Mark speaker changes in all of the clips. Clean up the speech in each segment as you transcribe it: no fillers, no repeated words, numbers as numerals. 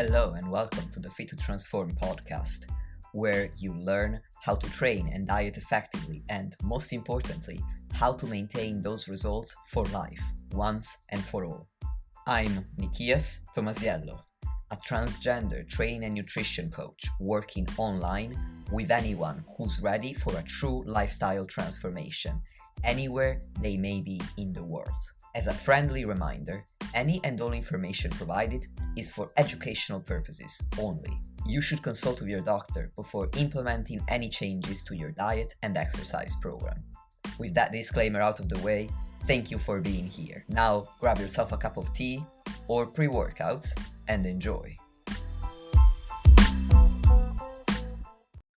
Speaker 1: Hello and welcome to the Fit to Transform podcast, where you learn how to train and diet effectively and, most importantly, how to maintain those results for life, once and for all. I'm Nikias Tomasiello, a transgender training and nutrition coach working online with anyone who's ready for a true lifestyle transformation, anywhere they may be in the world. As a friendly reminder, any and all information provided is for educational purposes only. You should consult with your doctor before implementing any changes to your diet and exercise program. With that disclaimer out of the way, thank you for being here. Now grab yourself a cup of tea or pre-workouts and enjoy.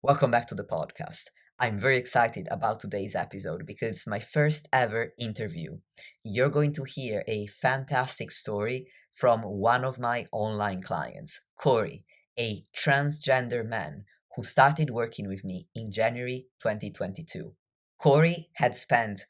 Speaker 1: Welcome back to the podcast. I'm very excited about today's episode because it's my first ever interview. You're going to hear a fantastic story from one of my online clients, Corey, a transgender man who started working with me in January 2022. Corey had spent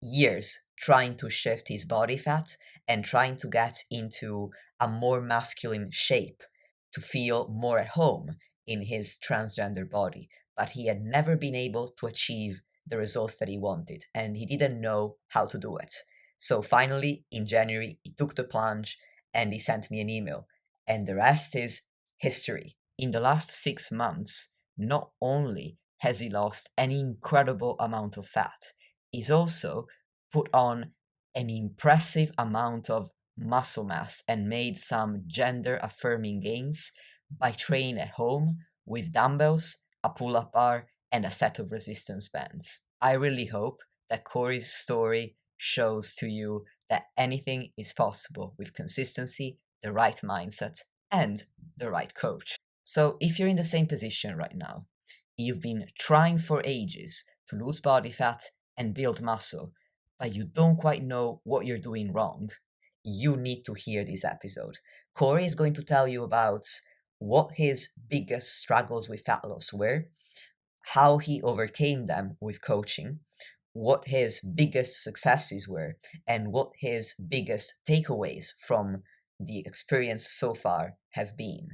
Speaker 1: years trying to shift his body fat and trying to get into a more masculine shape to feel more at home in his transgender body. But he had never been able to achieve the results that he wanted, and he didn't know how to do it. So finally, in January, he took the plunge and he sent me an email, and the rest is history. In the last 6 months, not only has he lost an incredible amount of fat, he's also put on an impressive amount of muscle mass and made some gender-affirming gains by training at home with dumbbells, a pull-up bar, and a set of resistance bands. I really hope that Corey's story shows to you that anything is possible with consistency, the right mindset, and the right coach. So if you're in the same position right now, you've been trying for ages to lose body fat and build muscle, but you don't quite know what you're doing wrong, you need to hear this episode. Corey is going to tell you about what his biggest struggles with fat loss were, how he overcame them with coaching, what his biggest successes were, and what his biggest takeaways from the experience so far have been.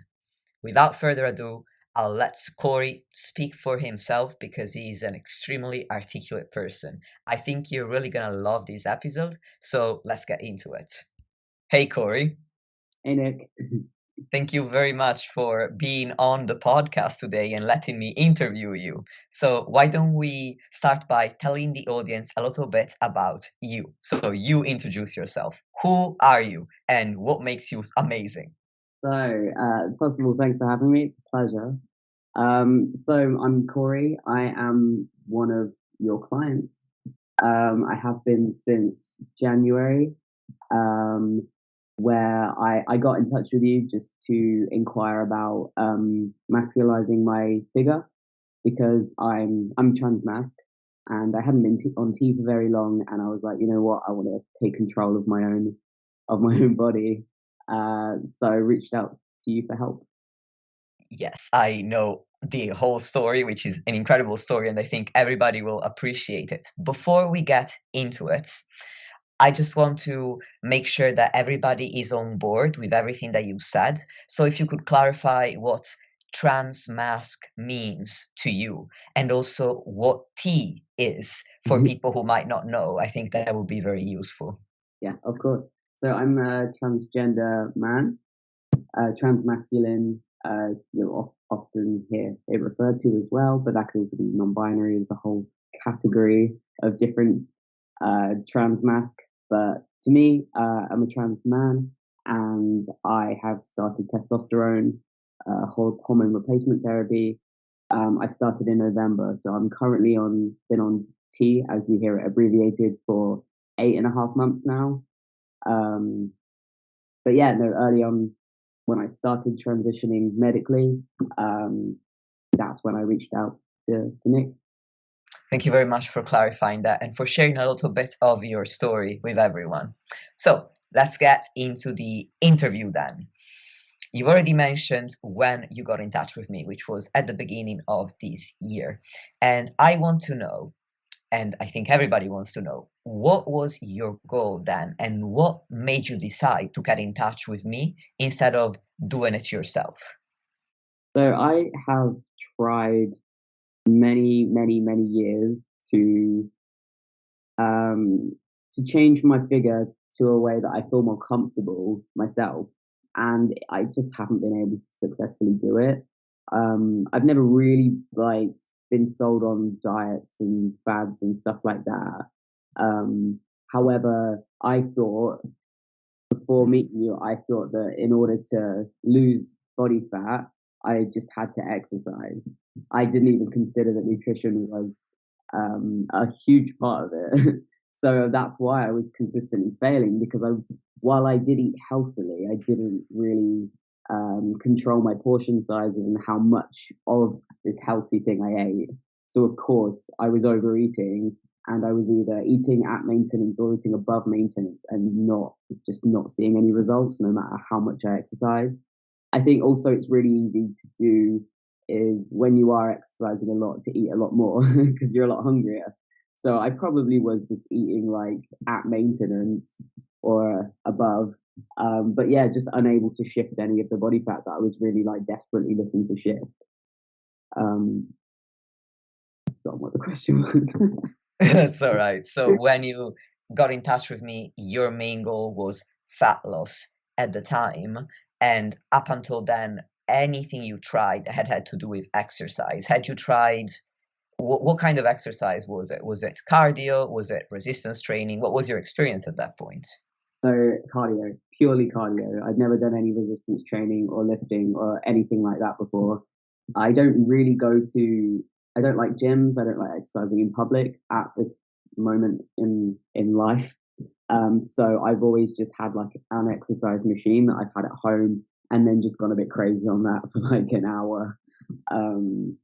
Speaker 1: Without further ado, I'll let Corey speak for himself because he's an extremely articulate person. I think you're really gonna love this episode, so let's get into it. Hey Corey.
Speaker 2: Hey Nick.
Speaker 1: Thank you very much for being on the podcast today and letting me interview you. So why don't we start by telling the audience a little bit about you? So you introduce yourself. Who are you and what makes you amazing?
Speaker 2: So, first of all, thanks for having me. It's a pleasure. So I'm Corey. I am one of your clients. I have been since January, where I got in touch with you just to inquire about masculinizing my figure because I'm trans-masc and I haven't been on T for very long, and I was like, you know what, I want to take control of my own body. So I reached out to you for help.
Speaker 1: Yes, I know the whole story, which is an incredible story, and I think everybody will appreciate it. Before we get into it, I just want to make sure that everybody is on board with everything that you've said. So if you could clarify what trans-masc means to you and also what T is for people who might not know, I think that would be very useful.
Speaker 2: Yeah, of course. So I'm a transgender man, transmasculine, often hear it referred to as well, but that could also be non-binary. There's a whole category of different transmasc. But to me, I'm a trans man, and I have started testosterone, hormone replacement therapy. I started in November, so I'm currently been on T, as you hear it abbreviated, for 8.5 months now. But yeah, no, early on when I started transitioning medically, that's when I reached out to Nick.
Speaker 1: Thank you very much for clarifying that and for sharing a little bit of your story with everyone. So let's get into the interview then. You've already mentioned when you got in touch with me, which was at the beginning of this year. And I want to know, and I think everybody wants to know, what was your goal then and what made you decide to get in touch with me instead of doing it yourself?
Speaker 2: So I have tried many, many, many years to um, to change my figure to a way that I feel more comfortable myself, and I just haven't been able to successfully do it. I've never really been sold on diets and fads and stuff like that. However, I thought before meeting you, I thought that in order to lose body fat, I just had to exercise. I didn't even consider that nutrition was a huge part of it. So that's why I was consistently failing because while I did eat healthily, I didn't really control my portion size and how much of this healthy thing I ate. So of course, I was overeating and I was either eating at maintenance or eating above maintenance and not seeing any results no matter how much I exercise. I think also it's really easy to do is when you are exercising a lot to eat a lot more because you're a lot hungrier. So I probably was just eating like at maintenance or above. But yeah, just unable to shift any of the body fat that I was really like desperately looking to shift. Um, Forgot what the question was.
Speaker 1: That's all right. So when you got in touch with me, your main goal was fat loss at the time, and up until then, anything you tried had to do with exercise. Had you tried what kind of exercise was it? Was it cardio? Was it resistance training? What was your experience at that point?
Speaker 2: So cardio, purely cardio. I'd never done any resistance training or lifting or anything like that before. I don't really go to. I don't like gyms. I don't like exercising in public at this moment in life. So I've always just had like an exercise machine that I've had at home, and then just gone a bit crazy on that for like an hour. Um,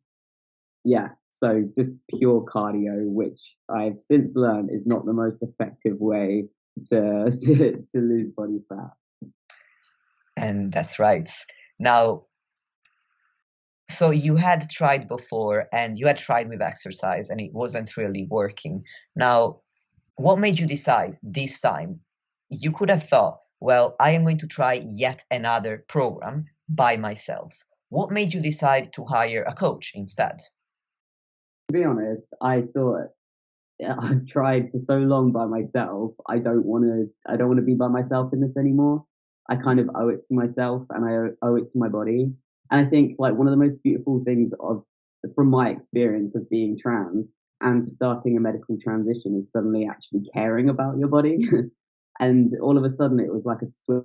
Speaker 2: yeah, so just pure cardio, which I've since learned is not the most effective way to to lose body fat.
Speaker 1: And that's right. Now, so you had tried before and you had tried with exercise and it wasn't really working. Now, what made you decide this time? You could have thought, well, I am going to try yet another program by myself. What made you decide to hire a coach instead?
Speaker 2: To be honest, I thought yeah, I've tried for so long by myself. I don't want to. I don't want to be by myself in this anymore. I kind of owe it to myself, and I owe it to my body. And I think like one of the most beautiful things of from my experience of being trans and starting a medical transition is suddenly actually caring about your body. And all of a sudden, it was like a switch,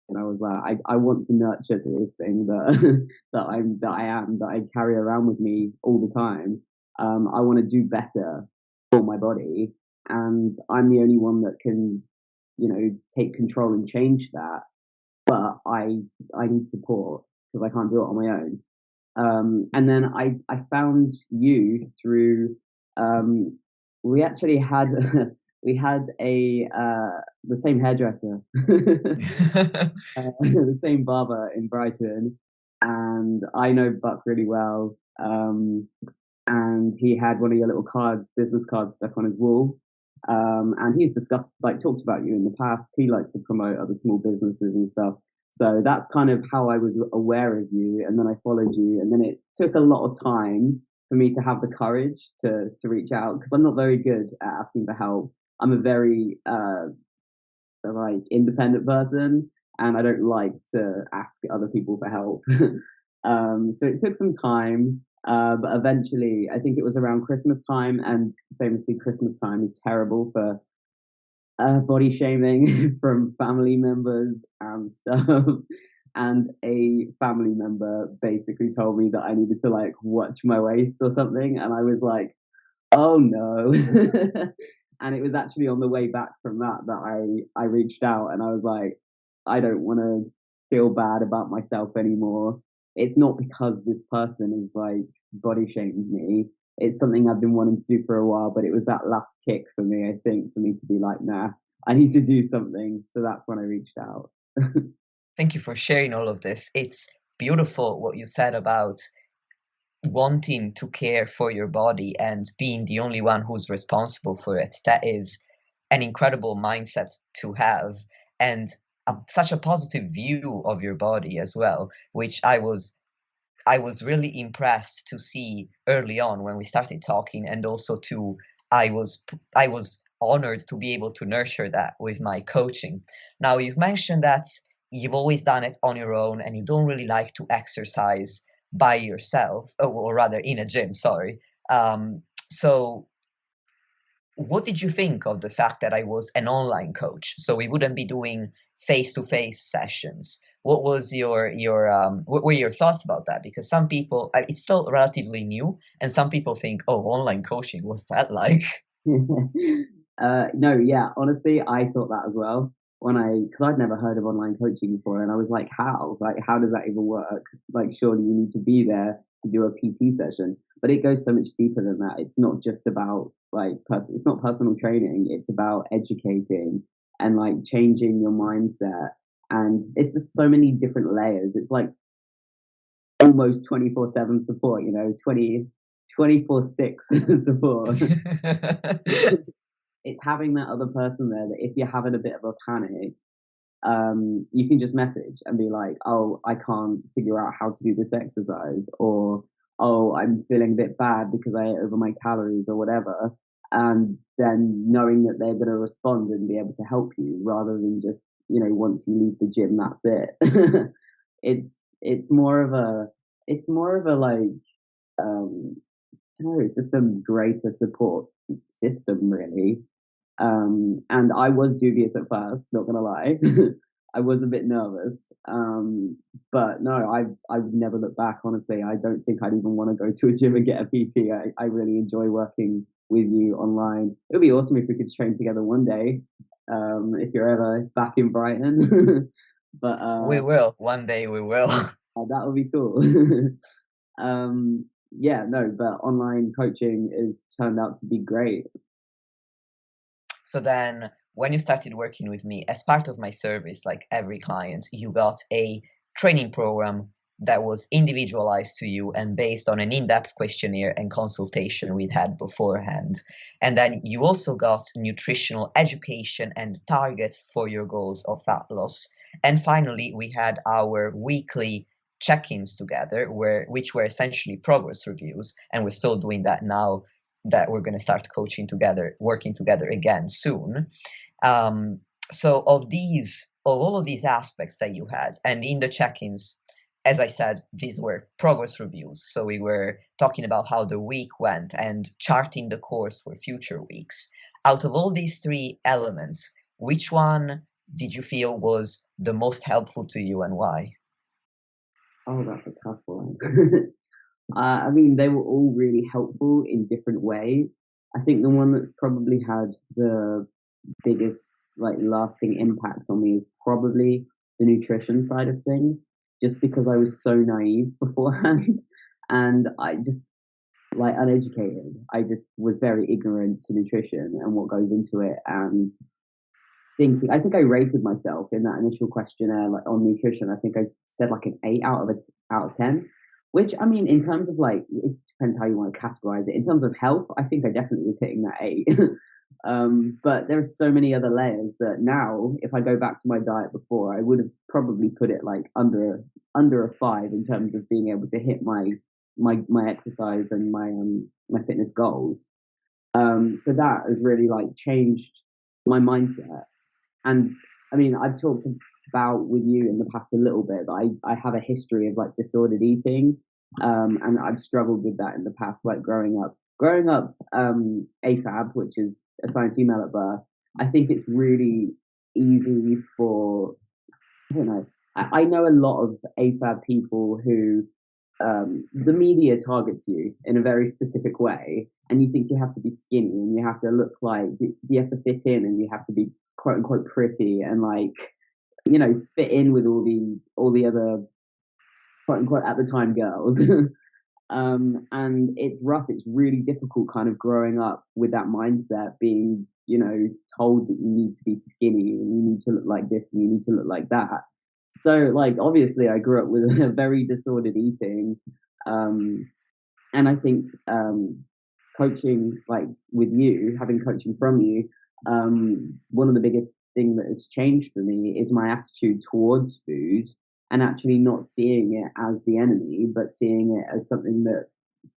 Speaker 2: and I was like, I want to nurture this thing that that I carry around with me all the time. I want to do better for my body, and I'm the only one that can, take control and change that. But I need support because I can't do it on my own. And then I found you through um, we actually had we had a the same hairdresser, the same barber in Brighton, and I know Buck really well. And he had one of your little cards, business cards, stuck on his wall. And he's discussed, like, talked about you in the past. He likes to promote other small businesses and stuff. So that's kind of how I was aware of you. And then I followed you. And then it took a lot of time for me to have the courage to reach out because I'm not very good at asking for help. I'm a very like independent person and I don't like to ask other people for help. So it took some time, but eventually, I think it was around Christmas time, and famously, Christmas time is terrible for body shaming from family members and stuff. And a family member basically told me that I needed to like watch my waist or something, and I was like, "Oh no!" And it was actually on the way back from that that I reached out, and I was like, "I don't want to feel bad about myself anymore. It's not because this person is like body shamed me. It's something I've been wanting to do for a while, but it was that last kick for me, I think, for me to be like, nah, I need to do something." So that's when I reached out.
Speaker 1: Thank you for sharing all of this. It's beautiful what you said about wanting to care for your body and being the only one who's responsible for it. That is an incredible mindset to have. And such a positive view of your body as well, which I was really impressed to see early on when we started talking, and also to I was honored to be able to nurture that with my coaching. Now, you've mentioned that you've always done it on your own and you don't really like to exercise by yourself, or rather in a gym, sorry. So what did you think of the fact that I was an online coach? So we wouldn't be doing face-to-face sessions. What were your thoughts about that? Because some people, it's still relatively new, and some people think, oh, online coaching, what's that like?
Speaker 2: No, yeah, honestly, I thought that as well because I'd never heard of online coaching before, and I was like, how? Like, how does that even work? Like, surely you need to be there to do a PT session. But it goes so much deeper than that. It's not just about it's not personal training. It's about educating and like changing your mindset. And it's just so many different layers. It's like almost 24/7 support, 24/6 support. It's having that other person there that if you're having a bit of a panic, you can just message and be like, "Oh, I can't figure out how to do this exercise," or "Oh, I'm feeling a bit bad because I ate over my calories," or whatever. And then knowing that they're going to respond and be able to help you rather than just, once you leave the gym, that's it. it's it's more of a it's more of a um, I don't know, it's just a greater support system, really. And I was dubious at first, not gonna lie. I was a bit nervous. But no, I would never look back, honestly. I don't think I'd even wanna go to a gym and get a PT. I really enjoy working with you online. It would be awesome if we could train together one day, if you're ever back in Brighton. But,
Speaker 1: We will. One day we will.
Speaker 2: that would be cool. Yeah, no, but online coaching has turned out to be great.
Speaker 1: So then, when you started working with me, as part of my service, like every client, you got a training program that was individualized to you and based on an in-depth questionnaire and consultation we'd had beforehand. And then you also got nutritional education and targets for your goals of fat loss. And finally, we had our weekly check-ins together, which were essentially progress reviews, and we're still doing that now that we're going to start coaching together, working together again soon. Um, so of all of these aspects that you had, and in the check-ins, as I said, these were progress reviews. So we were talking about how the week went and charting the course for future weeks. Out of all these three elements, which one did you feel was the most helpful to you and why?
Speaker 2: Oh, that's a tough one. I mean, they were all really helpful in different ways. I think the one that's probably had the biggest, lasting impact on me is probably the nutrition side of things, just because I was so naive beforehand and I just, uneducated. I just was very ignorant to nutrition and what goes into it. And I think I rated myself in that initial questionnaire, on nutrition. I think I said like an 8 out of 10, which I mean, in terms of it depends how you want to categorize it. In terms of health, I think I definitely was hitting that 8. But there are so many other layers that now, if I go back to my diet before, I would have probably put it like under a 5 in terms of being able to hit my exercise and my fitness goals. So that has really changed my mindset. And I mean, I've talked about with you in the past a little bit that I have a history of disordered eating. And I've struggled with that in the past, growing up. Growing up, AFAB, which is assigned female at birth, I think it's really easy for, I don't know, I know a lot of AFAB people who the media targets you in a very specific way, and you think you have to be skinny and you have to look you have to fit in and you have to be quote unquote pretty and fit in with all the other quote unquote at the time girls. And it's rough. It's really difficult, kind of growing up with that mindset, being told that you need to be skinny and you need to look like this and you need to look like that. So obviously I grew up with a very disordered eating, um, and I think coaching with you, having coaching from you, one of the biggest thing that has changed for me is my attitude towards food, and actually not seeing it as the enemy, but seeing it as something that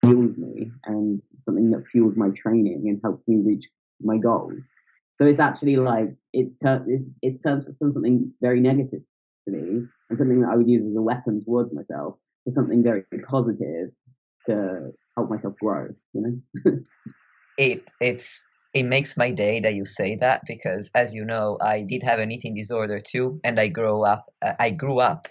Speaker 2: fuels me and something that fuels my training and helps me reach my goals. So it's actually like it's turned from something very negative to me and something that I would use as a weapon towards myself to something very positive to help myself grow.
Speaker 1: It's it makes my day that you say that, because as you know, I did have an eating disorder too, and I grew up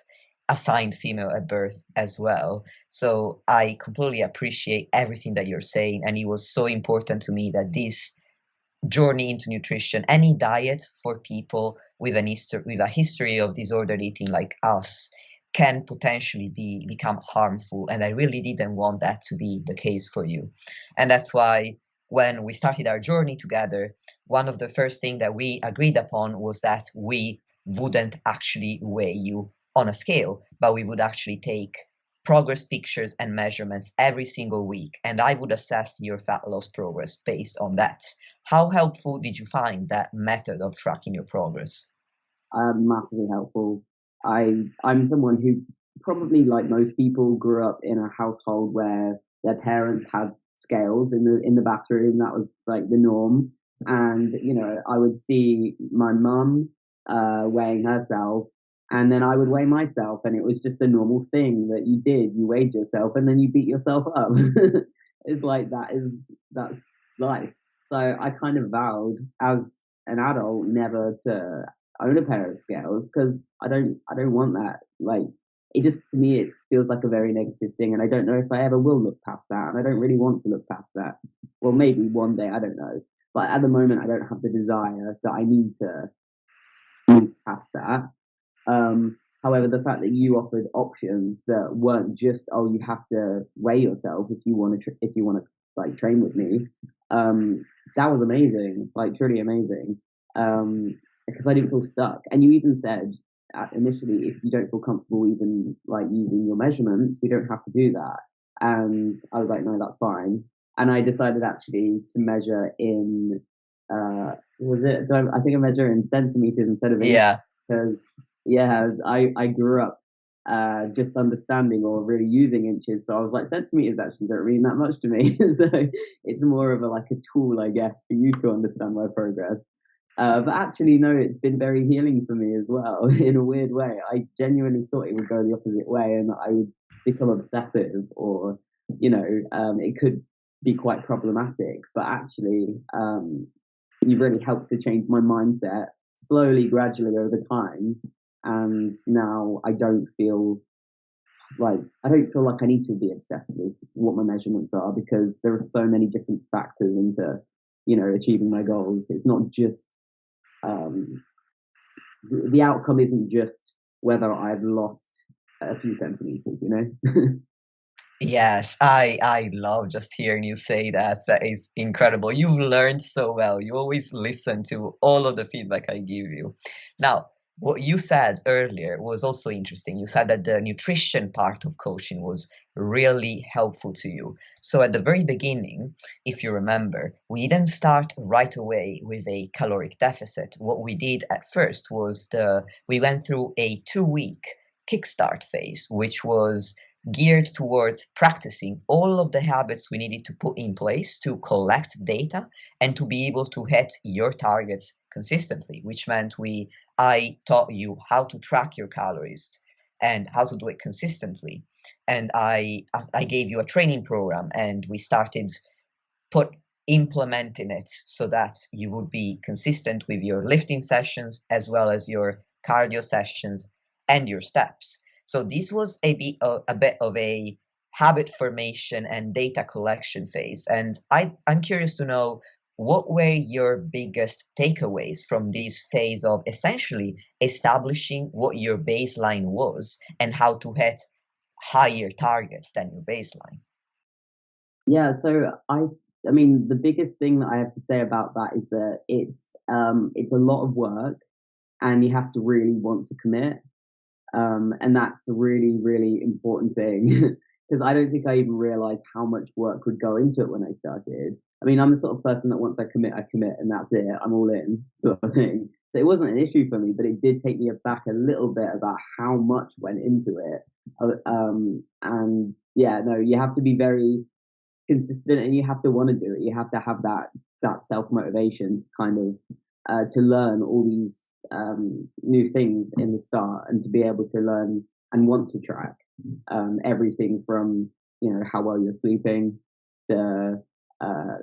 Speaker 1: assigned female at birth as well. So I completely appreciate everything that you're saying, and it was so important to me that this journey into nutrition, any diet for people with a history of disordered eating like us, can potentially become harmful, and I really didn't want that to be the case for you. And that's why when we started our journey together, one of the first things that we agreed upon was that we wouldn't actually weigh you on a scale, but we would actually take progress pictures and measurements every single week, and I would assess your fat loss progress based on that. How helpful did you find that method of tracking your progress?
Speaker 2: Massively helpful. I'm someone who probably, like most people, grew up in a household where their parents had scales in the bathroom. That was like the norm, and I would see my mum weighing herself, and then I would weigh myself, and it was just a normal thing that you did. You weighed yourself, and then you beat yourself up. It's like that's life. So I kind of vowed as an adult never to own a pair of scales because I don't want that. Like it just to me it feels like a very negative thing, and I don't know if I ever will look past that, and I don't really want to look past that. Well, maybe one day, I don't know, but at the moment I don't have the desire that I need to move past that. However, the fact that you offered options that weren't just, oh, you have to weigh yourself if you want to if you want to like train with me, that was amazing, like truly amazing. Because I didn't feel stuck. And you even said initially, if you don't feel comfortable even like using your measurements, we don't have to do that. And I was like, no, that's fine. And I decided actually to measure in was it? So I think I measure in centimeters instead of inches
Speaker 1: Yeah.
Speaker 2: because yeah, I grew up just understanding or really using inches. So I was like, centimeters actually don't mean that much to me. So it's more of a like a tool, I guess, for you to understand my progress. But actually, no, it's been very healing for me as well in a weird way. I genuinely thought it would go the opposite way and I would become obsessive or, it could be quite problematic. But actually, you really helped to change my mindset slowly, gradually over time. And now I don't feel like I need to be obsessed with what my measurements are because there are so many different factors into, achieving my goals. It's not just um, the outcome isn't just whether I've lost a few centimeters.
Speaker 1: Yes, I love just hearing you say that. That is incredible. You've learned so well. You always listen to all of the feedback I give you. Now, what you said earlier was also interesting. You said that the nutrition part of coaching was really helpful to you. So at the very beginning, if you remember, we didn't start right away with a caloric deficit. What we did at first was we went through a 2 week kickstart phase, which was geared towards practicing all of the habits we needed to put in place to collect data and to be able to hit your targets consistently, which meant I taught you how to track your calories and how to do it consistently. And I gave you a training program, and we started put implementing it so that you would be consistent with your lifting sessions as well as your cardio sessions and your steps. So this was a bit of a habit formation and data collection phase. And I'm curious to know, what were your biggest takeaways from this phase of essentially establishing what your baseline was and how to hit higher targets than your baseline?
Speaker 2: Yeah, so I mean the biggest thing that I have to say about that is that it's a lot of work and you have to really want to commit. And that's a really, really important thing because I don't think I even realized how much work would go into it when I started. I mean, I'm the sort of person that once I commit, and that's it. I'm all in, sort of thing. So it wasn't an issue for me, but it did take me aback a little bit about how much went into it. And yeah, no, you have to be very consistent and you have to want to do it. You have to have that self motivation to kind of to learn all these new things in the start and to be able to learn and want to track everything from how well you're sleeping to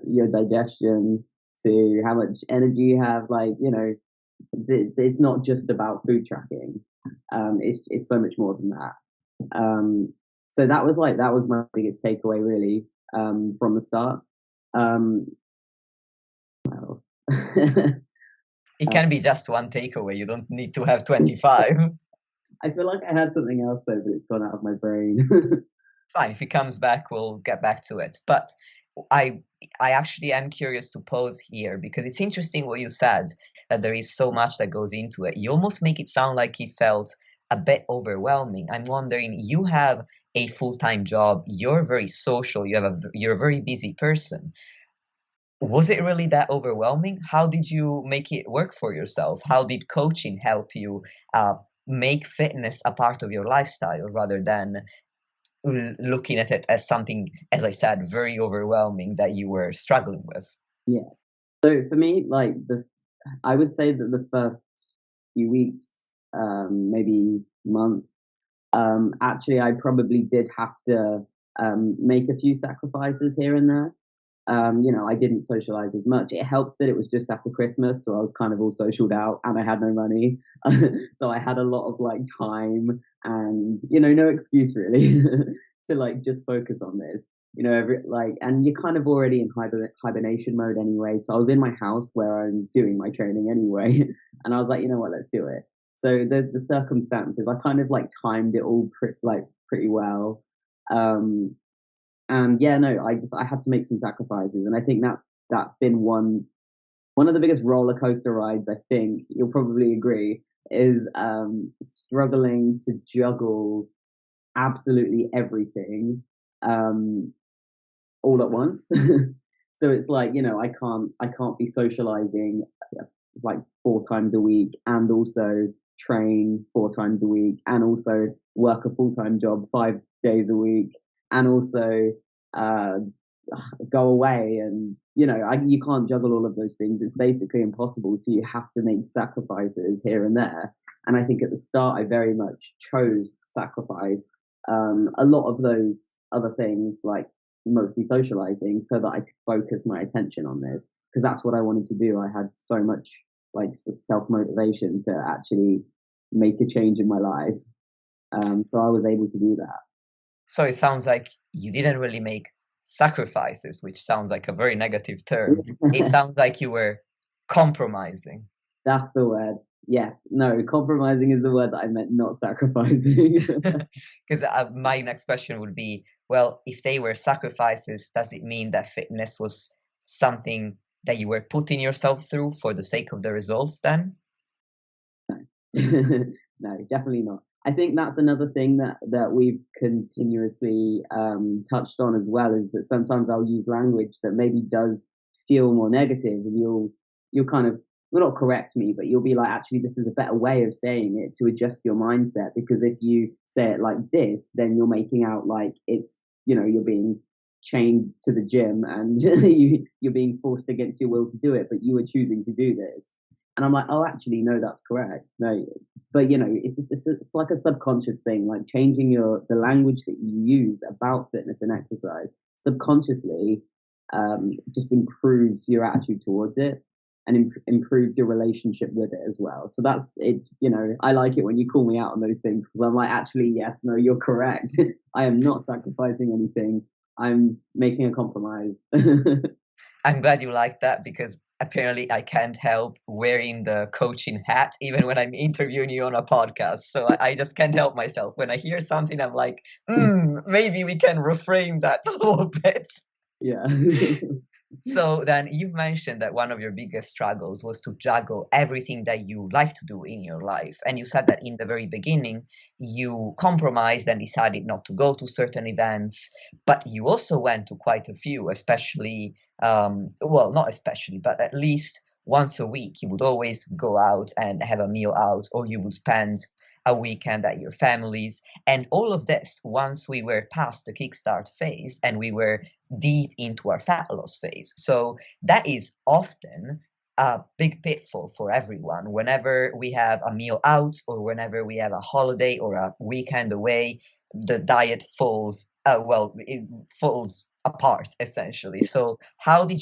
Speaker 2: your digestion to how much energy you have. Like it's not just about food tracking. It's so much more than that. So that was my biggest takeaway really from the start. Um, well,
Speaker 1: It can be just one takeaway. You don't need to have 25.
Speaker 2: I feel like I had something else though, but it's gone out of my brain.
Speaker 1: Fine. If it comes back, we'll get back to it. But I I actually am curious to pause here because it's interesting what you said, that there is so much that goes into it. You almost make it sound like it felt a bit overwhelming. I'm wondering, you have a full-time job, you're very social, you're a very busy person. Was it really that overwhelming? How did you make it work for yourself? How did coaching help you uh, make fitness a part of your lifestyle rather than looking at it as something, as I said, very overwhelming that you were struggling with?
Speaker 2: Yeah. So for me, I would say that the first few weeks, maybe month, actually, I probably did have to make a few sacrifices here and there. I didn't socialize as much. It helped that it was just after Christmas, so I was kind of all socialed out and I had no money. So I had a lot of time and, no excuse really to just focus on this. And you're kind of already in hibernation mode anyway. So I was in my house where I'm doing my training anyway. And I was like, you know what, let's do it. So the circumstances, I kind of timed it all pretty well. Um, and yeah, no, I had to make some sacrifices, and I think that's been one of the biggest roller coaster rides. I think you'll probably agree is struggling to juggle absolutely everything um, all at once. So it's I can't be socializing like 4 times a week and also train 4 times a week and also work a full-time job 5 days a week and also uh, go away and you can't juggle all of those things. It's basically impossible. So you have to make sacrifices here and there. And I think at the start, I very much chose to sacrifice a lot of those other things, like mostly socializing, so that I could focus my attention on this because that's what I wanted to do. I had so much self motivation to actually make a change in my life. So I was able to do that.
Speaker 1: So it sounds like you didn't really make sacrifices, which sounds like a very negative term. It sounds like you were compromising.
Speaker 2: That's the word. Yes. No, compromising is the word that I meant, not sacrificing.
Speaker 1: Because my next question would be, well, if they were sacrifices, does it mean that fitness was something that you were putting yourself through for the sake of the results then?
Speaker 2: No, definitely not. I think that's another thing that we've continuously touched on as well, is that sometimes I'll use language that maybe does feel more negative, and you'll kind of, well, not correct me, but you'll be like, actually, this is a better way of saying it to adjust your mindset, because if you say it like this, then you're making out like it's you're being chained to the gym and you're being forced against your will to do it, but you were choosing to do this. And I'm like, oh, actually, no, that's correct. No, but it's like a subconscious thing, like changing the language that you use about fitness and exercise subconsciously just improves your attitude towards it and improves your relationship with it as well. So I like it when you call me out on those things, because I'm like, actually, yes, no, you're correct. I am not sacrificing anything. I'm making a compromise.
Speaker 1: I'm glad you like that because apparently I can't help wearing the coaching hat even when I'm interviewing you on a podcast. So I just can't help myself. When I hear something, I'm like, maybe we can reframe that a little bit.
Speaker 2: Yeah.
Speaker 1: So then you've mentioned that one of your biggest struggles was to juggle everything that you like to do in your life. And you said that in the very beginning, you compromised and decided not to go to certain events, but you also went to quite a few, especially, well, not especially, but at least once a week you would always go out and have a meal out, or you would spend a weekend at your families. And all of this, once we were past the kickstart phase and we were deep into our fat loss phase. So that is often a big pitfall for everyone. Whenever we have a meal out, or whenever we have a holiday or a weekend away, the diet falls, it falls apart essentially. So how were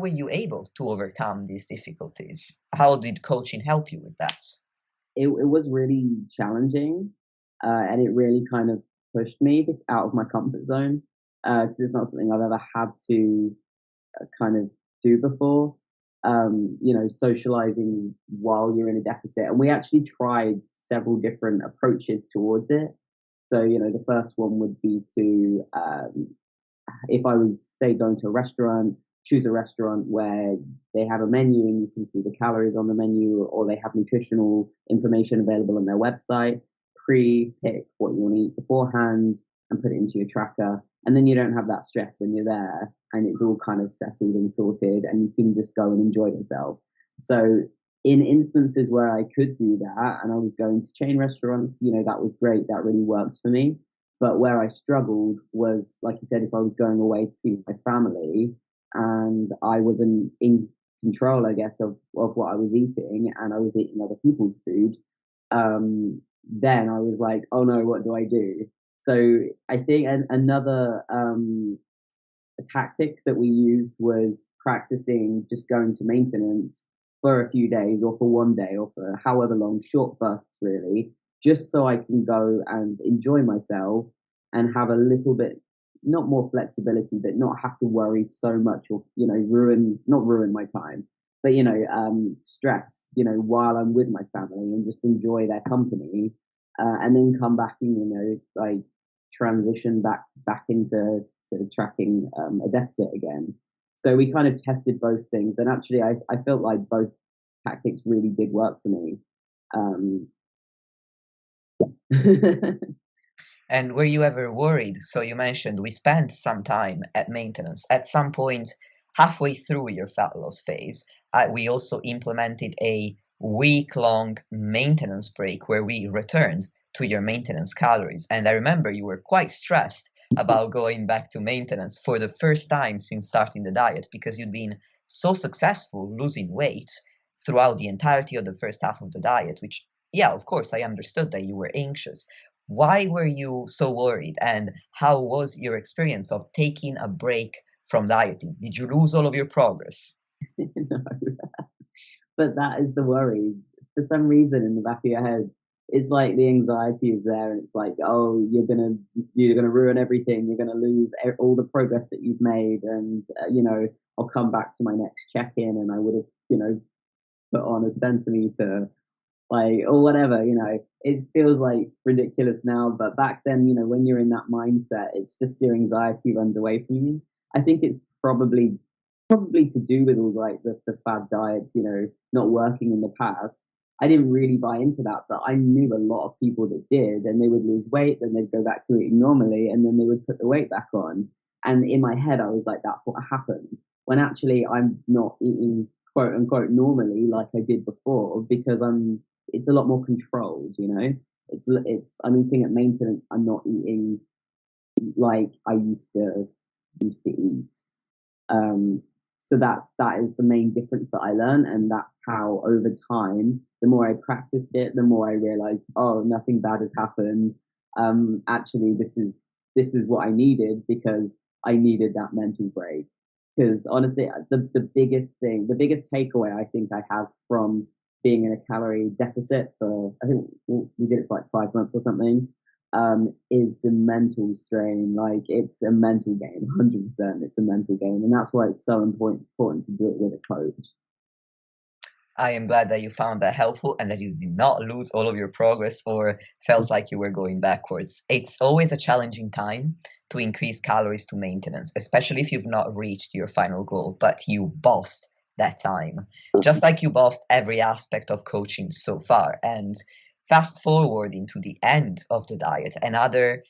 Speaker 1: you able to overcome these difficulties? How did coaching help you with that?
Speaker 2: It was really challenging, and it really kind of pushed me out of my comfort zone, because it's not something I've ever had to kind of do before. Socializing while you're in a deficit, and we actually tried several different approaches towards it. So, the first one would be to if I was, say, going to a restaurant, choose a restaurant where they have a menu and you can see the calories on the menu, or they have nutritional information available on their website. Pre-pick what you want to eat beforehand and put it into your tracker. And then you don't have that stress when you're there, and it's all kind of settled and sorted, and you can just go and enjoy yourself. So, in instances where I could do that and I was going to chain restaurants, that was great. That really worked for me. But where I struggled was, like you said, if I was going away to see my family and I wasn't in control, I guess, of what I was eating, and I was eating other people's food, then I was like, oh no, what do I do? So I think another tactic that we used was practicing just going to maintenance for a few days, or for one day, or for however long, short bursts really, just so I can go and enjoy myself and have a little bit, not more flexibility, but not have to worry so much, or, not ruin my time, but, stress, while I'm with my family, and just enjoy their company, and then come back and, like, transition back into tracking a deficit again. So we kind of tested both things, and actually, I felt like both tactics really did work for me. Um,
Speaker 1: And were you ever worried? So you mentioned we spent some time at maintenance. At some point, halfway through your fat loss phase, we also implemented a week-long maintenance break where we returned to your maintenance calories. And I remember you were quite stressed about going back to maintenance for the first time since starting the diet, because you'd been so successful losing weight throughout the entirety of the first half of the diet, which, yeah, of course, I understood that you were anxious. Why were you so worried, and how was your experience of taking a break from dieting? Did you lose all of your progress?
Speaker 2: no, but that is the worry. For some reason, in the back of your head, it's like the anxiety is there, and it's like, oh, you're gonna ruin everything. You're gonna lose all the progress that you've made, and I'll come back to my next check-in, and I would have, put on a centimeter, like, or whatever. It feels like ridiculous now, but back then, when you're in that mindset, it's just your anxiety runs away from you. I think it's probably to do with all, like, the fad diets, not working in the past. I didn't really buy into that, but I knew a lot of people that did, and they would lose weight, then they'd go back to eating normally, and then they would put the weight back on. And in my head, I was like, that's what happened. When actually I'm not eating quote unquote normally like I did before, because it's a lot more controlled. I'm eating at maintenance. I'm not eating like I used to eat. Um, so that is the main difference that I learned, and that's how over time, the more I practiced it, the more I realized, oh, nothing bad has happened. Actually, this is what I needed, because I needed that mental break. Because honestly, the biggest thing, the biggest takeaway I think I have from being in a calorie deficit for, I think we did it for like 5 months or something, is the mental strain. Like, it's a mental game, 100%. It's a mental game, and that's why it's so important to do it with a coach.
Speaker 1: I am glad that you found that helpful and that you did not lose all of your progress or felt like you were going backwards. It's always a challenging time to increase calories to maintenance, especially if you've not reached your final goal, but you bossed that time, just like you bossed every aspect of coaching so far. And fast forward into the end of the diet, another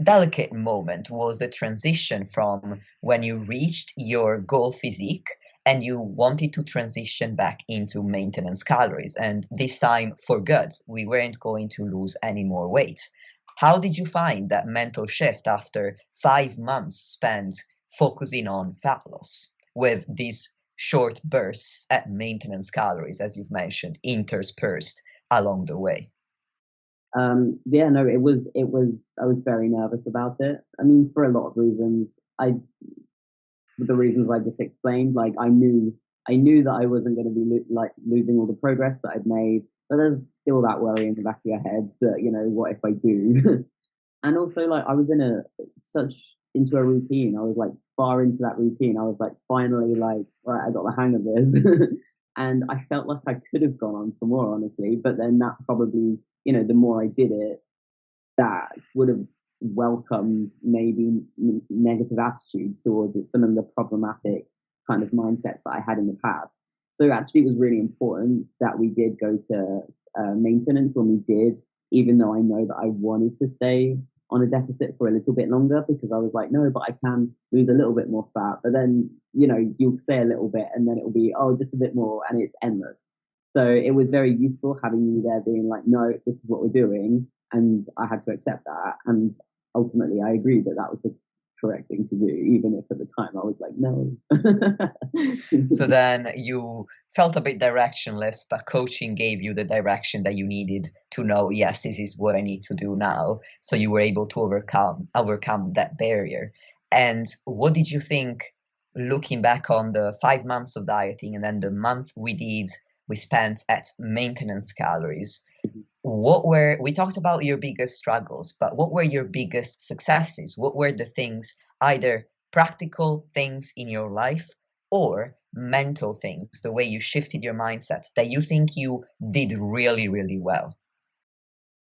Speaker 1: delicate moment was the transition from when you reached your goal physique and you wanted to transition back into maintenance calories, and this time for good. We weren't going to lose any more weight. How did you find that mental shift after 5 months spent focusing on fat loss with these short bursts at maintenance calories, as you've mentioned, interspersed along the way?
Speaker 2: Yeah, no, I was very nervous about it. I mean, for a lot of reasons. The reasons I just explained, like I knew that I wasn't going to be losing all the progress that I'd made, but there's still that worry in the back of your head that, what if I do? And also, like, I was in a such into a routine. I was like far into that routine. I was like finally like, right, I got the hang of this. And I felt like I could have gone on for more, honestly. But then that probably, the more I did it, that would have welcomed maybe negative attitudes towards it, some of the problematic kind of mindsets that I had in the past. So actually, it was really important that we did go to maintenance when we did, even though I know that I wanted to stay on a deficit for a little bit longer because I was like, no, but I can lose a little bit more fat. But then, you'll say a little bit and then it'll be, oh, just a bit more, and it's endless. So it was very useful having you there being like, no, this is what we're doing, and I had to accept that. And ultimately, I agreed that that was the correct thing to do, even if at the time I was like, no.
Speaker 1: So then you felt a bit directionless, but coaching gave you the direction that you needed to know, yes, this is what I need to do now. So you were able to overcome that barrier. And what did you think looking back on the 5 months of dieting and then the month we spent at maintenance calories? What were we talked about your biggest struggles, but what were your biggest successes? What were the things, either practical things in your life or mental things, the way you shifted your mindset that you think you did really, really well?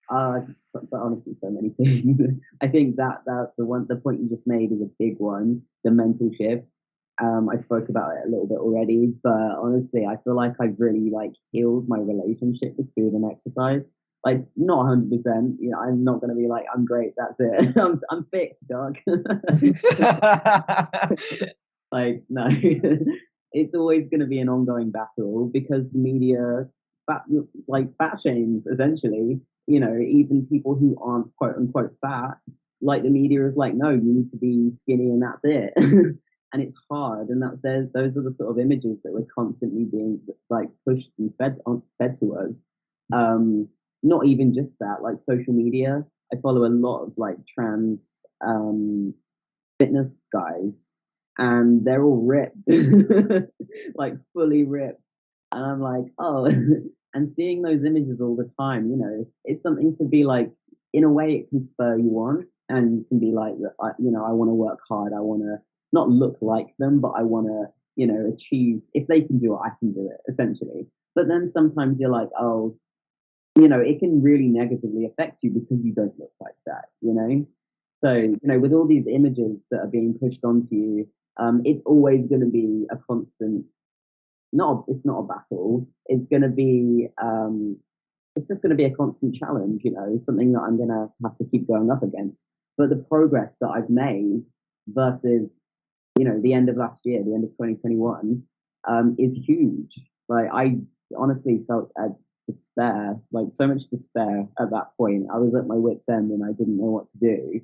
Speaker 2: But honestly, so many things. I think that the point you just made is a big one. The mental shift. I spoke about it a little bit already, but honestly, I feel like I've really like healed my relationship with food and exercise. Like not 100%. I'm not gonna be like I'm great. That's it. I'm fixed, dog. Like, no, it's always going to be an ongoing battle because the media, fat, fat shames essentially. Even people who aren't quote unquote fat, like the media is like, no, you need to be skinny and that's it. And it's hard, and those are the sort of images that we're constantly being like pushed and fed to us. Um, Not even just that, like social media. I follow a lot of like trans fitness guys, and they're all ripped, like fully ripped. And I'm like, oh, and seeing those images all the time, it's something to be like, in a way, it can spur you on and you can be like, I want to work hard. I want to not look like them, but I want to, achieve. If they can do it, I can do it, essentially. But then sometimes you're like, oh, it can really negatively affect you because you don't look like that. So, with all these images that are being pushed onto you, it's always going to be a constant, it's not a battle. It's just going to be a constant challenge, something that I'm going to have to keep going up against. But the progress that I've made versus, the end of last year, the end of 2021, is huge. Like, I honestly felt despair, like so much despair at that point. I was at my wit's end and I didn't know what to do.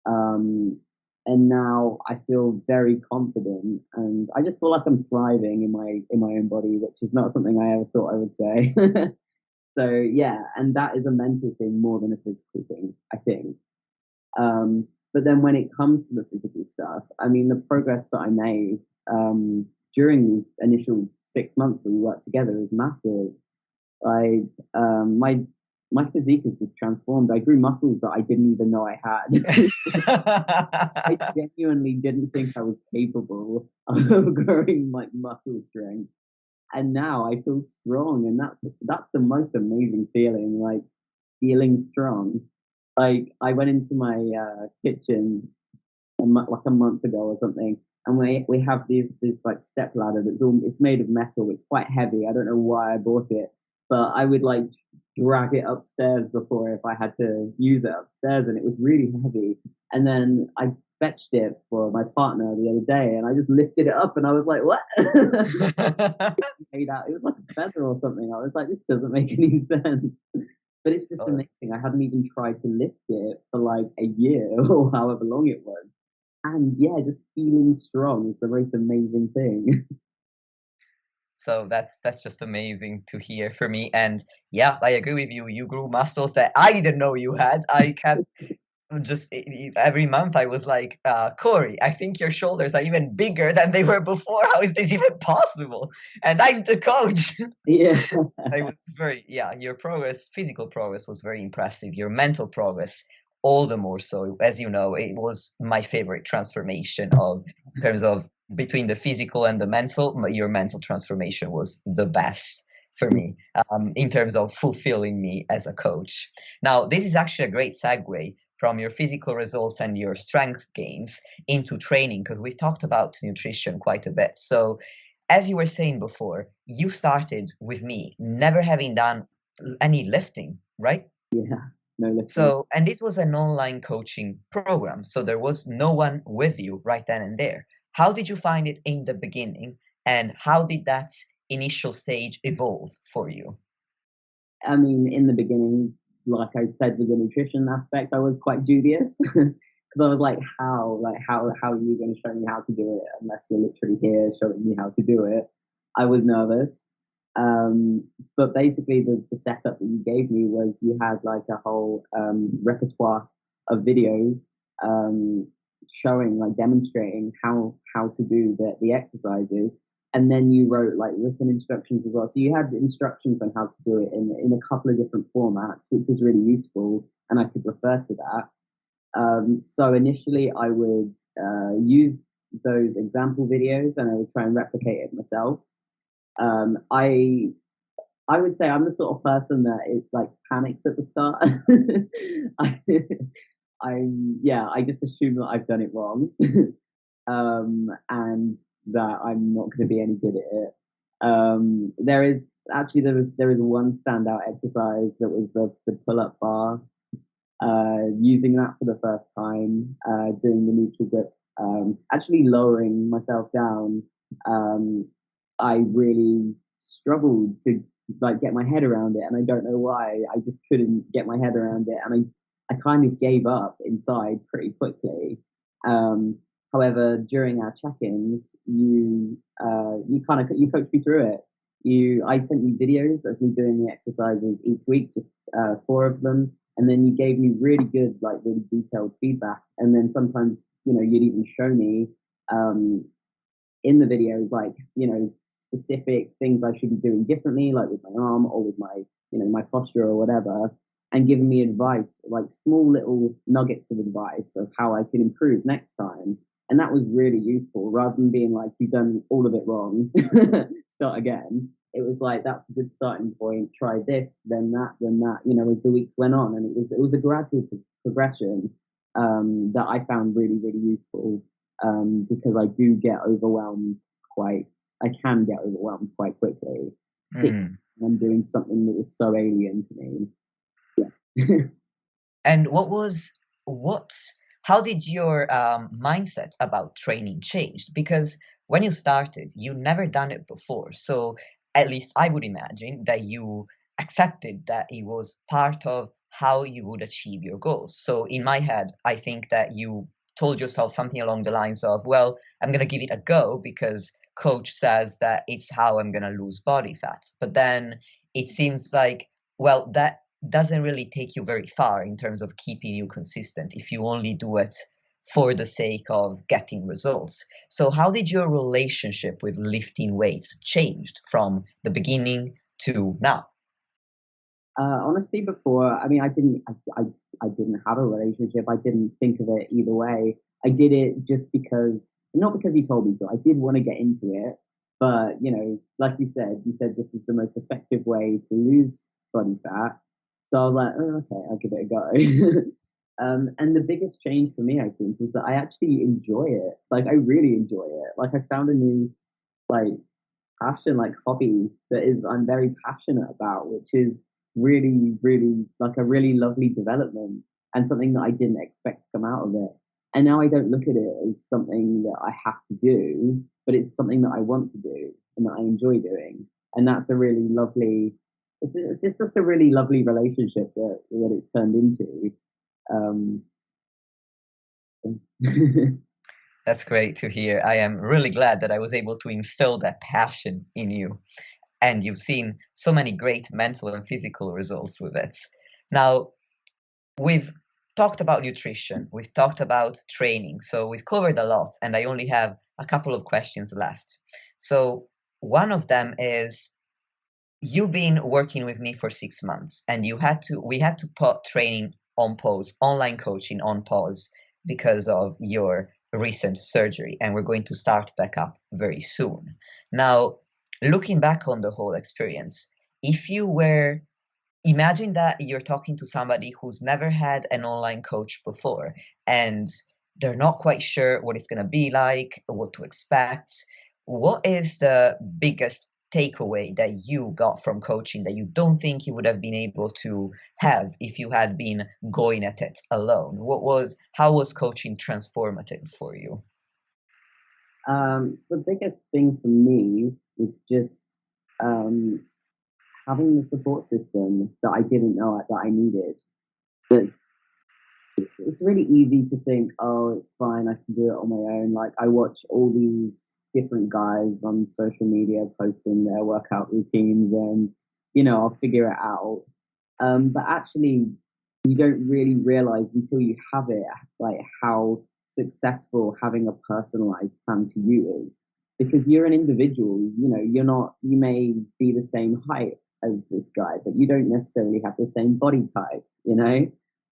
Speaker 2: Um, and now I feel very confident, and I just feel like I'm thriving in my own body, which is not something I ever thought I would say. So yeah, and that is a mental thing more than a physical thing, I think. But then when it comes to the physical stuff, I mean, the progress that I made during these initial 6 months that we worked together is massive. Like my physique has just transformed. I grew muscles that I didn't even know I had. I genuinely didn't think I was capable of growing like muscle strength, and now I feel strong, and that's the most amazing feeling. Like feeling strong. Like I went into my kitchen like a month ago or something, and we have this like step ladder it's made of metal. It's quite heavy. I don't know why I bought it, but I would like drag it upstairs before if I had to use it upstairs, and it was really heavy. And then I fetched it for my partner the other day, and I just lifted it up, and I was like, "What?" Made out. It was like a feather or something. I was like, "This doesn't make any sense." But it's just
Speaker 1: Oh,
Speaker 2: amazing. I hadn't even tried to lift it for like a year or however long it was. And yeah, just feeling strong is the most amazing thing.
Speaker 1: so that's just amazing to hear for me. And yeah, I agree with you. You grew muscles that I didn't know you had. I kept just every month I was like, Corey, I think your shoulders are even bigger than they were before. How is this even possible? And I'm the coach.
Speaker 2: Yeah.
Speaker 1: I was very, yeah, your progress, physical progress was very impressive. Your mental progress, all the more so. As you know, it was my favorite transformation of, in terms of between the physical and the mental, your mental transformation was the best for me, in terms of fulfilling me as a coach. Now, this is actually a great segue from your physical results and your strength gains into training, because we've talked about nutrition quite a bit. So, as you were saying before, you started with me never having done any lifting, right?
Speaker 2: Yeah. No lifting.
Speaker 1: So, and this was an online coaching program. So there was no one with you right then and there. How did you find it in the beginning? And how did that initial stage evolve for you?
Speaker 2: I mean, in the beginning, like I said with the nutrition aspect, I was quite dubious because I was like, how are you going to show me how to do it unless you're literally here showing me how to do it? I was nervous. Um, but basically, the setup that you gave me was you had like a whole repertoire of videos um, showing, like demonstrating how to do the exercises, and then you wrote like written instructions as well. So you had instructions on how to do it in a couple of different formats, which was really useful, and I could refer to that. So initially, I would use those example videos, and I would try and replicate it myself. Um, I I would say I'm the sort of person that is like panics at the start. I, yeah, I just assume that I've done it wrong, and that I'm not going to be any good at it. There is one standout exercise that was the pull up bar. Using that for the first time, doing the neutral grip, actually lowering myself down. Um, I really struggled to like get my head around it, and I don't know why. I just couldn't get my head around it, and I kind of gave up inside pretty quickly. Um, However, during our check-ins, you kind of you coached me through it. I sent you videos of me doing the exercises each week, just four of them, and then you gave me really good, like really detailed feedback. And then sometimes, you'd even show me um, in the videos, like, specific things I should be doing differently, like with my arm or with my, my posture or whatever, and giving me advice, like small little nuggets of advice of how I can improve next time. And that was really useful rather than being like, you've done all of it wrong, start again. It was like, that's a good starting point. Try this, then that, as the weeks went on. And it was a gradual progression that I found really, really useful because I do get overwhelmed quite. I can get overwhelmed quite quickly, particularly
Speaker 1: Mhm.
Speaker 2: when I'm doing something that is so alien to me. Yeah.
Speaker 1: And what how did your mindset about training change? Because when you started, you never done it before. So at least I would imagine that you accepted that it was part of how you would achieve your goals. So in my head, I think that you told yourself something along the lines of, well, I'm going to give it a go because coach says that it's how I'm going to lose body fat. But then it seems like, well, that doesn't really take you very far in terms of keeping you consistent if you only do it for the sake of getting results. So how did your relationship with lifting weights changed from the beginning to now?
Speaker 2: Honestly, before, I mean, I didn't have a relationship. I didn't think of it either way. I did it just because, not because he told me to. I did want to get into it, but like you said this is the most effective way to lose body fat. So I was like, oh, okay, I'll give it a go. And the biggest change for me, I think, was that I actually enjoy it. Like, I really enjoy it. Like, I found a new like passion, like hobby that is I'm very passionate about, which is really, really like a really lovely development and something that I didn't expect to come out of it. And now I don't look at it as something that I have to do, but it's something that I want to do and that I enjoy doing. And that's a really lovely. It's just a really lovely relationship that it's turned into. Um,
Speaker 1: That's great to hear. I am really glad that I was able to instill that passion in you, and you've seen so many great mental and physical results with it. Now, we've talked about nutrition, we've talked about training, so we've covered a lot, and I only have a couple of questions left. So, one of them is, you've been working with me for 6 months, and we had to put training on pause, online coaching on pause, because of your recent surgery, and we're going to start back up very soon. Now, looking back on the whole experience, if you were imagine that you're talking to somebody who's never had an online coach before, and they're not quite sure what it's going to be like, what to expect. What is the biggest takeaway that you got from coaching that you don't think you would have been able to have if you had been going at it alone? How was coaching transformative for you?
Speaker 2: so the biggest thing for me was just um, having the support system that I didn't know that I needed. That's it's really easy to think, oh, it's fine, I can do it on my own. Like I watch all these different guys on social media posting their workout routines, and I'll figure it out. But actually, you don't really realize until you have it, like how successful having a personalized plan to you is. Because you're an individual, you're not, you may be the same height as this guy, but you don't necessarily have the same body type,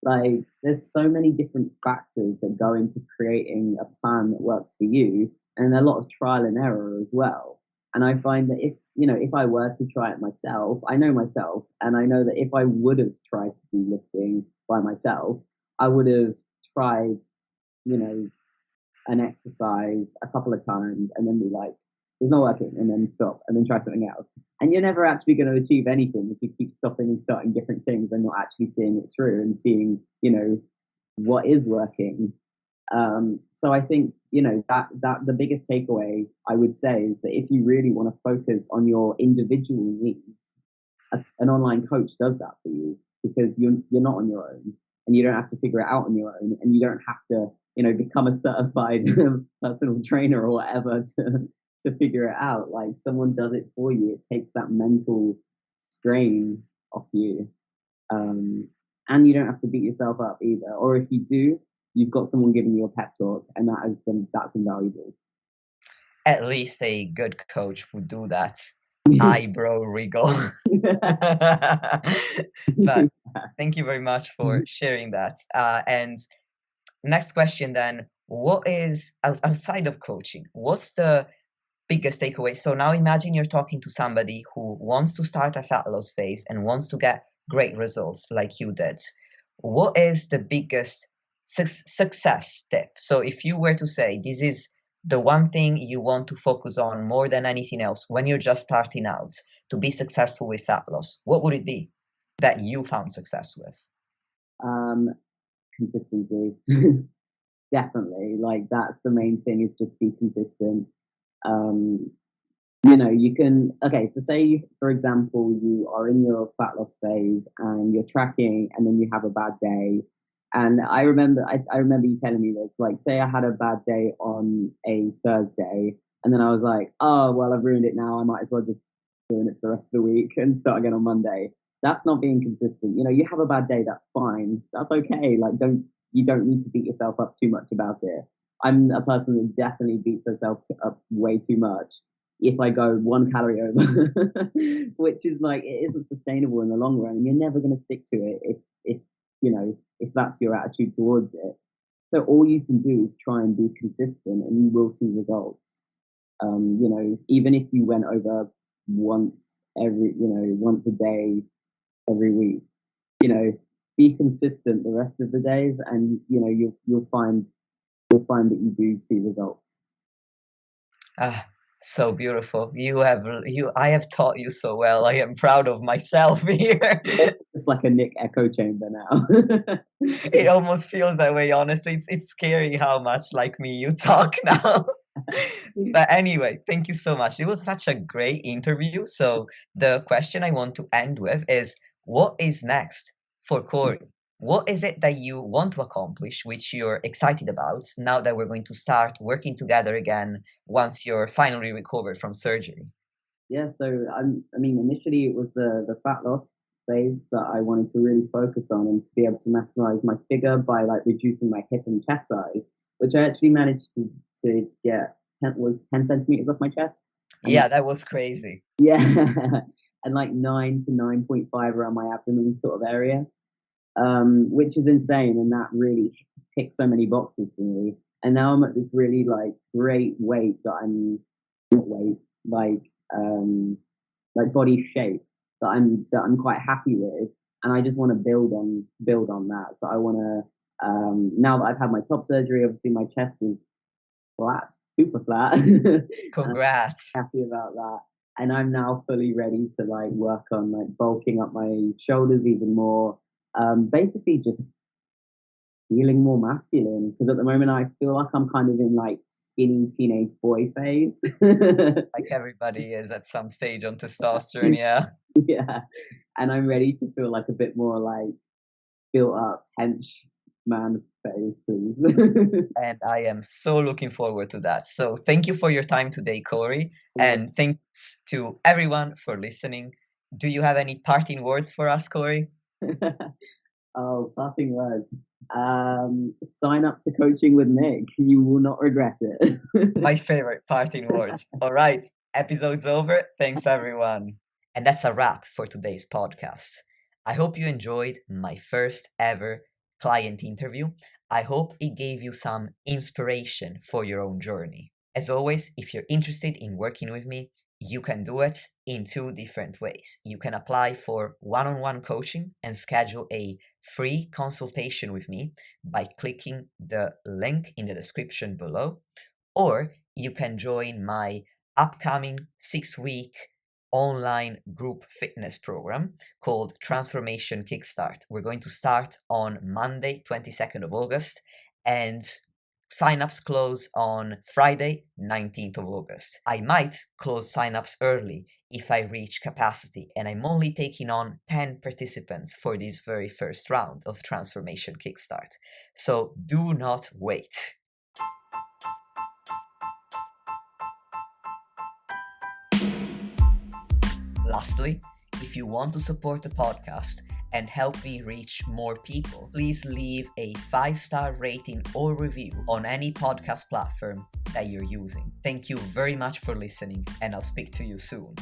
Speaker 2: Like, there's so many different factors that go into creating a plan that works for you, and a lot of trial and error as well. And I find that if I were to try it myself, I know myself, and I know that if I would have tried to do lifting by myself, I would have tried, you know, an exercise a couple of times and then be like, it's not working, and then stop and then try something else. And you're never actually going to achieve anything if you keep stopping and starting different things and not actually seeing it through and seeing, what is working. So I think that the biggest takeaway I would say is that if you really want to focus on your individual needs, an online coach does that for you because you're not on your own, and you don't have to figure it out on your own, and you don't have to become a certified personal trainer or whatever to figure it out. Like someone does it for you. It takes that mental strain off you, um, and you don't have to beat yourself up either. Or if you do, you've got someone giving you a pep talk, and that's invaluable.
Speaker 1: At least a good coach would do that. Eyebrow wriggle. But thank you very much for sharing that. And next question then, what is outside of coaching, what's the biggest takeaway? So now imagine you're talking to somebody who wants to start a fat loss phase and wants to get great results like you did. What is the biggest success tip? So if you were to say this is the one thing you want to focus on more than anything else when you're just starting out to be successful with fat loss, what would it be that you found success with?
Speaker 2: um, Consistency. Definitely, like that's the main thing, is just be consistent. um, you can, okay, so say, for example, you are in your fat loss phase and you're tracking and then you have a bad day. And I remember you telling me this, like, say I had a bad day on a Thursday, and then I was like, oh, well, I've ruined it now. I might as well just ruin it for the rest of the week and start again on Monday. That's not being consistent. You have a bad day, that's fine. That's okay. Like, you don't need to beat yourself up too much about it. I'm a person that definitely beats herself up way too much if I go 1 calorie over, which is like, it isn't sustainable in the long run, and you're never going to stick to it if that's your attitude towards it. So all you can do is try and be consistent, and you will see results. Even if you went over once a day every week, you know, be consistent the rest of the days, and you'll find that you do see results.
Speaker 1: Ah, So beautiful. I have taught you so well. I am proud of myself here.
Speaker 2: It's like a Nick echo chamber now.
Speaker 1: It almost feels that way, honestly. It's scary how much like me you talk now. But anyway, thank you so much. It was such a great interview. So the question I want to end with is, what is next for Corey? What is it that you want to accomplish, which you're excited about now that we're going to start working together again once you're finally recovered from surgery?
Speaker 2: Yeah, so I mean, initially it was the fat loss phase that I wanted to really focus on and to be able to masculinize my figure by like reducing my hip and chest size, which I actually managed to get 10 centimeters off my chest. And
Speaker 1: Yeah, that was crazy.
Speaker 2: yeah, and like 9 to 9.5 around my abdomen sort of area, which is insane. And that really ticks so many boxes for me. And now I'm at this really like great weight that I'm not weight, like um, like body shape that I'm quite happy with, and I just want to build on that. So I want to now that I've had my top surgery, obviously my chest is flat, super flat, and I'm
Speaker 1: Congrats.
Speaker 2: happy about that. And I'm now fully ready to like work on like bulking up my shoulders even more. Basically, just feeling more masculine because at the moment I feel like I'm kind of in like skinny teenage boy phase.
Speaker 1: Like everybody is at some stage on testosterone, yeah.
Speaker 2: Yeah, and I'm ready to feel like a bit more like built up hench man phase, please.
Speaker 1: And I am so looking forward to that. So thank you for your time today, Corey. And thanks to everyone for listening. Do you have any parting words for us, Corey?
Speaker 2: Oh, parting words. Sign up to coaching with Nick. You will not regret it.
Speaker 1: My favorite parting words. All right, episode's over. Thanks, everyone. And that's a wrap for today's podcast. I hope you enjoyed my first ever client interview. I hope it gave you some inspiration for your own journey. As always, if you're interested in working with me, you can do it in two different ways. You can apply for one-on-one coaching and schedule a free consultation with me by clicking the link in the description below, or you can join my upcoming 6-week online group fitness program called Transformation Kickstart. We're going to start on Monday, 22nd of August, and signups close on Friday, 19th of August. I might close signups early if I reach capacity, and I'm only taking on 10 participants for this very first round of Transformation Kickstart. So do not wait. Lastly, if you want to support the podcast and help me reach more people, please leave a 5-star rating or review on any podcast platform that you're using. Thank you very much for listening, and I'll speak to you soon.